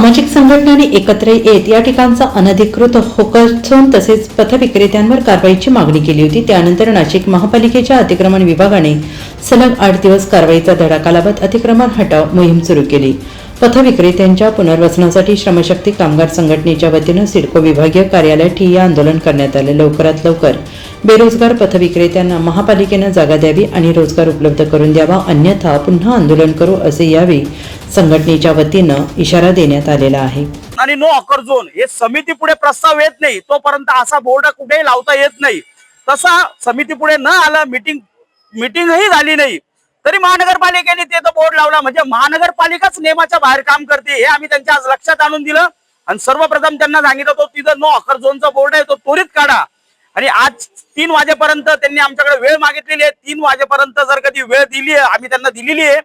सामाजिक संघटनांनी एकत्र येत या ठिकाणचा अनधिकृत होकरझोन तसेच पथविक्रेत्यांवर कारवाईची मागणी केली होती। त्यानंतर नाशिक महापालिकेच्या अतिक्रमण विभागाने सलग 8 दिवस कारवाईचा धडाका लावत अतिक्रमण हटाव मोहीम सुरू केली। पथविक्रेत्यांच्या पुनर्वसनासाठी श्रमशक्ती कामगार संघटनेच्या वतीने सिडको विभागीय कार्यालयात ठिय्या आंदोलन करण्यात आले। लवकरात लवकर बेरोजगार पथविक्रेत्यांना महापालिकेने जागा द्यावी आणि रोजगार उपलब्ध करून द्यावा, अन्यथा पुन्हा आंदोलन करू असे यावेळी संघटनेच्या वतीने इशारा देण्यात आलेला आहे। आणि नो ऑकर झोन हे समिती पुढे प्रस्ताव येत नाही तोपर्यंत असा बोर्ड कुठेही लावता येत नाही। तसा समिती पुढे न आला, मीटिंगही झाली नाही तरी महानगरपालिकेने ते बोर्ड लावला, म्हणजे महानगरपालिकाच नियमाच्या बाहेर काम करते हे आम्ही त्यांच्या आज लक्षात आणून दिलं। आणि सर्वप्रथम त्यांना सांगितलं तो तिथं नो ऑकर झोनचा बोर्ड आहे तो त्वरित काढा। आणि आज 3 वाजेपर्यंत त्यांनी आमच्याकडे वेळ मागितलेली आहे। 3 वाजेपर्यंत जर कधी वेळ दिली आहे आम्ही त्यांना दिलेली आहे,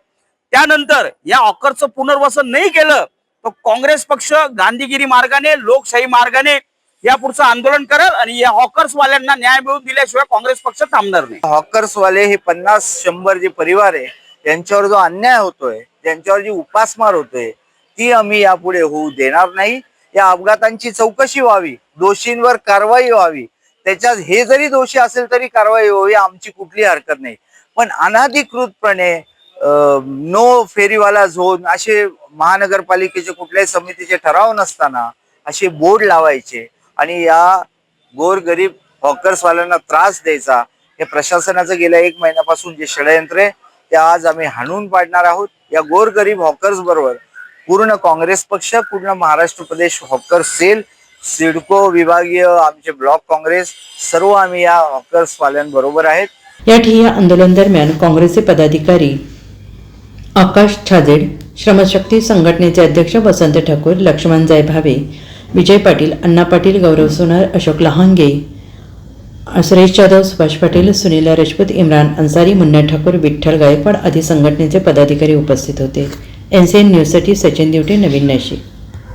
त्यानंतर या ऑकरचं पुनर्वसन नाही केलं तर काँग्रेस पक्ष गांधीगिरी मार्गाने, लोकशाही मार्गाने यापुढचं आंदोलन करेल आणि या हॉकर्स वाल्यांना न्याय मिळवून दिल्याशिवाय काँग्रेस पक्ष थांबणार नाही। हॉकर्स वाले हे 50-100 जे परिवार आहे यांच्यावर जो अन्याय होतोय, त्यांच्यावर जी उपासमार होतोय ती आम्ही यापुढे होऊ देणार नाही। या अपघातांची चौकशी व्हावी, दोषींवर कारवाई व्हावी, त्याच्यात हे जरी दोषी असेल तरी कारवाई व्हावी, आमची कुठली हरकत नाही। पण अनाधिकृतपणे नो फेरीवाला झोन असे महानगरपालिकेचे कुठल्याही समितीचे ठराव नसताना असे बोर्ड लावायचे आणि या गोरगरीब हॉकर्सवाल्यांना त्रास द्यायचा, हे प्रशासनाचं गेल्या 1 महिन्यापासून जे षडयंत्र आहे ते आज आम्ही हाणून पाडणार आहोत। या गोरगरीब हॉकर्स बरोबर पूर्ण काँग्रेस पक्ष, पूर्ण महाराष्ट्र प्रदेश हॉकर सेल, सिडको विभागीय, आमचे ब्लॉक काँग्रेस सर्व आम्ही या हॉकर्सवाल्यांबरोबर आहेत। या ठिय्या आंदोलन दरम्यान काँग्रेसचे पदाधिकारी आकाश छाजेड, श्रमशक्ती संघटनेचे अध्यक्ष वसंत ठाकूर, लक्ष्मण जयभावे, विजय पाटील, अण्णा पाटील, गौरव सोनार, अशोक लहांगे, सुरेश जाधव, सुभाष पाटील, सुनील राजपूत, इम्रान अन्सारी, मुन्ना ठाकूर, विठ्ठल गायकवाड आदी संघटनेचे पदाधिकारी उपस्थित होते। NCN न्यूजसाठी सचिन दिवटे, नवीन नाशिक।